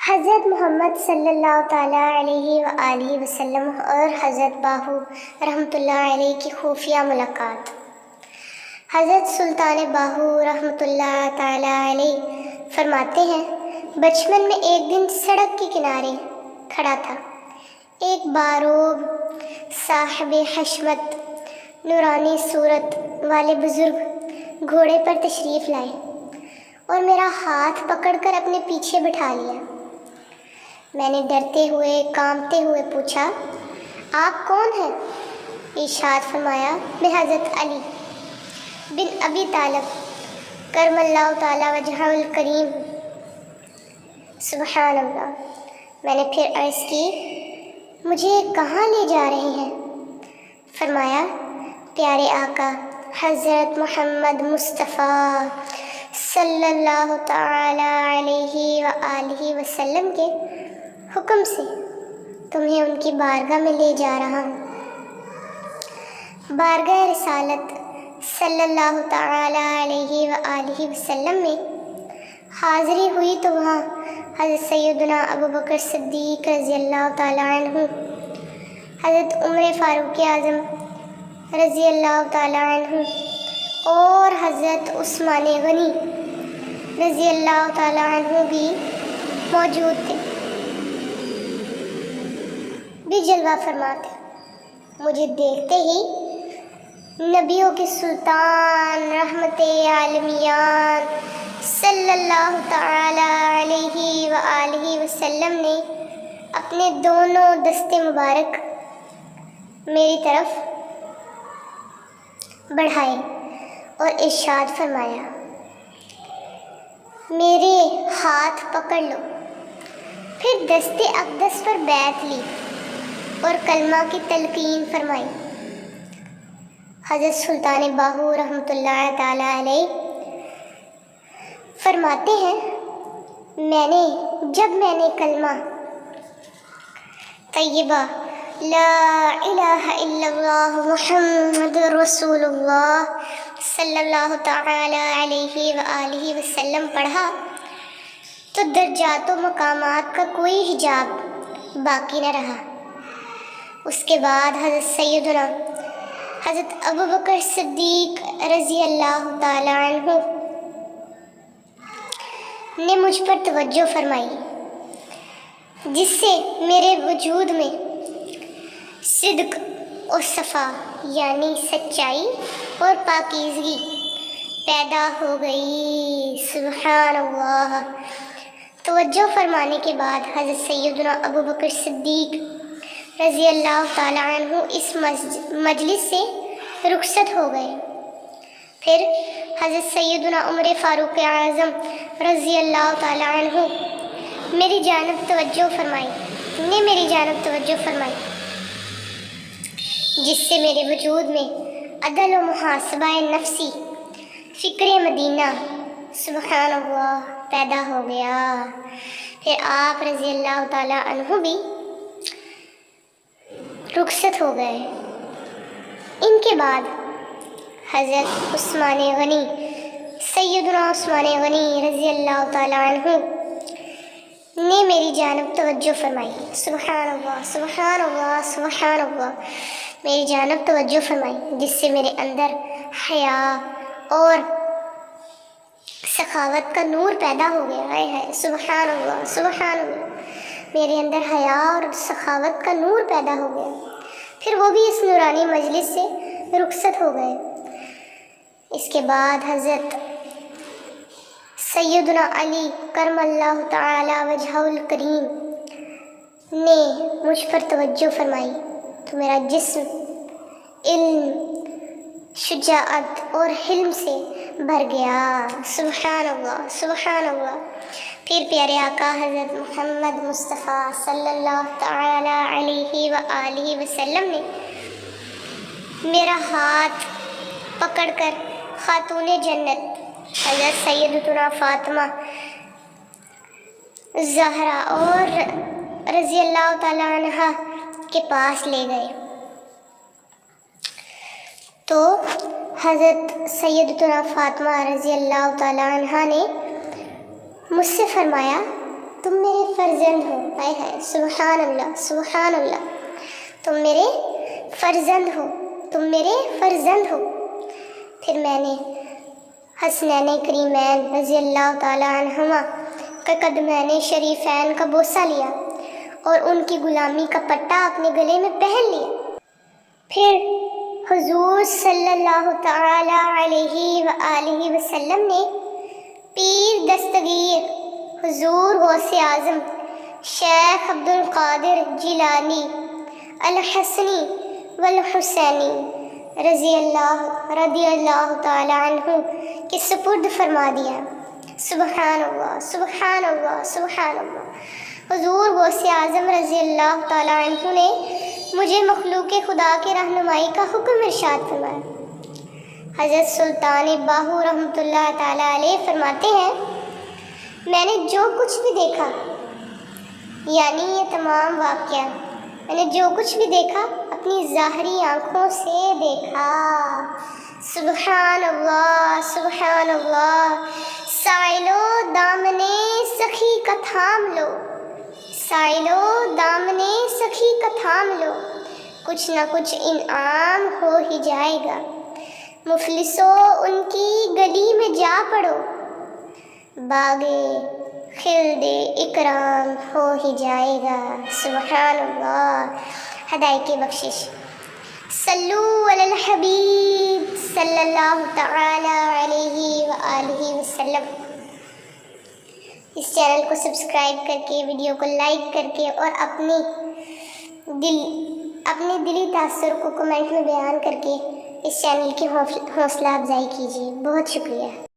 حضرت محمد صلی اللہ تعالیٰ علیہ وآلہ وسلم اور حضرت باہو رحمۃ اللہ علیہ کی خفیہ ملاقات۔ حضرت سلطان باہو رحمۃ اللہ تعالیٰ علیہ فرماتے ہیں، بچپن میں ایک دن سڑک کے کنارے کھڑا تھا ایک باروب صاحب حشمت نورانی صورت والے بزرگ گھوڑے پر تشریف لائے اور میرا ہاتھ پکڑ کر اپنے پیچھے بٹھا لیا۔ میں نے ڈرتے ہوئے کانپتے ہوئے پوچھا، آپ کون ہیں؟ ارشاد فرمایا، میں حضرت علی بن ابی طالب کرم اللہ تعالی وجہہ الکریم ہوں۔ سبحان اللہ۔ میں نے پھر عرض کی، مجھے کہاں لے جا رہے ہیں؟ فرمایا، پیارے آقا حضرت محمد مصطفیٰ صلی اللہ تعالی علیہ وآلہ وسلم کے حکم سے تمہیں ان کی بارگاہ میں لے جا رہا ہوں۔ بارگاہ رسالت صلی اللہ تعالی علیہ وآلہ وسلم میں حاضری ہوئی تو وہاں حضرت سیدنا ابو بکر صدیق رضی اللہ تعالی عنہ، حضرت عمر فاروق اعظم رضی اللہ تعالی عنہ اور حضرت عثمان غنی رضی اللہ تعالی عنہ بھی موجود تھے، بھی جلوہ فرما تھے۔ مجھے دیکھتے ہی نبیوں کے سلطان رحمت عالمیان صلی اللہ تعالی علیہ وآلہ وسلم نے اپنے دونوں دستے مبارک میری طرف بڑھائے اور ارشاد فرمایا، میرے ہاتھ پکڑ لو۔ پھر دست اقدس پر بیعت لی اور کلمہ کی تلقین فرمائی۔ حضرت سلطان باہو رحمۃ اللہ تعالی علیہ فرماتے ہیں، جب میں نے کلمہ طیبہ لا الہ الا اللہ محمد رسول اللہ صلی اللہ تعالی علیہ وآلہ وسلم پڑھا تو درجات و مقامات کا کوئی حجاب باقی نہ رہا۔ اس کے بعد حضرت ابو بکر صدیق رضی اللہ تعالی عنہ نے مجھ پر توجہ فرمائی، جس سے میرے وجود میں صدق اور صفا یعنی سچائی اور پاکیزگی پیدا ہو گئی۔ سبحان اللہ۔ توجہ فرمانے کے بعد حضرت سیدنا ابو بکر صدیق رضی اللہ تعالی عنہ اس مجلس سے رخصت ہو گئے۔ پھر حضرت سیدنا عمر فاروق اعظم رضی اللہ تعالی عنہ میری جانب توجہ فرمائی، جس سے میرے وجود میں عدل و محاسبہ نفسی، فکر مدینہ سبحان اللہ پیدا ہو گیا۔ پھر آپ رضی اللہ تعالی عنہ بھی رخصت ہو گئے۔ ان کے بعد حضرت عثمان غنی، سیدنا عثمان غنی رضی اللہ تعالی عنہ نے میری جانب توجہ فرمائی۔ سبحان اللہ، سبحان اللہ، سبحان اللہ۔ میری جانب توجہ فرمائی، جس سے میرے اندر حیا اور سخاوت کا نور پیدا ہو گیا ہے۔ سبحان اللہ، سبحان اللہ۔ میرے اندر حیا اور سخاوت کا نور پیدا ہو گیا۔ پھر وہ بھی اس نورانی مجلس سے رخصت ہو گئے۔ اس کے بعد حضرت سیدنا علی کرم اللہ تعالی وجہہ الکریم نے مجھ پر توجہ فرمائی تو میرا جسم علم، شجاعت اور حلم سے بھر گیا۔ سبحان اللہ، سبحان اللہ۔ پھر پیارے آقا حضرت محمد مصطفیٰ صلی اللہ تعالی علیہ وآلہ وسلم نے میرا ہاتھ پکڑ کر خاتون جنت حضرت سیدتنا فاطمہ زہرا اور رضی اللہ تعالی عنہ کے پاس لے گئے تو حضرت سیدتنا فاطمہ رضی اللہ تعالی عنہ نے مجھ سے فرمایا، تم میرے فرزند ہائے ہائے سبحان اللہ سبحان اللہ، تم میرے فرزند ہو، تم میرے فرزند ہو۔ پھر میں نے حسنین کریمین رضی اللہ تعالی عنہما کے قدمین شریفین کا بوسہ لیا اور ان کی غلامی کا پٹا اپنے گلے میں پہن لیا۔ پھر حضور صلی اللہ تعالی علیہ وآلہ وسلم نے پیر دستگیر حضور غوث اعظم شیخ عبد القادر جیلانی الحسنی والحسینی رضی اللہ تعالی عنہ کے سپرد فرما دیا۔ سبحان اللہ سبحان اللہ سبحان اللہ۔ حضور غوث اعظم رضی اللہ تعالی عنہ نے مجھے مخلوق خدا کے رہنمائی کا حکم ارشاد فرمایا۔ حضرت سلطان باہو رحمۃ اللہ تعالی علیہ فرماتے ہیں، میں نے جو کچھ بھی دیکھا، یعنی یہ تمام واقعہ میں نے جو کچھ بھی دیکھا اپنی ظاہری آنکھوں سے دیکھا۔ سبحان اللہ سبحان اللہ۔ سائلو دامنے سخی کا تھام لو، سائلو دامنے سخی کا تھام لو، کچھ نہ کچھ انعام ہو ہی جائے گا۔ مفلسو ان کی گلی میں جا پڑو، باغے خلد اکرام ہو ہی جائے گا۔ سبحان اللہ۔ ہدایت کی بخشش۔ صلو علی الحبیب صلی اللہ تعالی علیہ وآلہ وسلم۔ اس چینل کو سبسکرائب کر کے، ویڈیو کو لائک کر کے اور اپنے دلی تاثر کو کمنٹ میں بیان کر کے اس چینل کی حوصلہ افزائی کیجیے۔ بہت شکریہ۔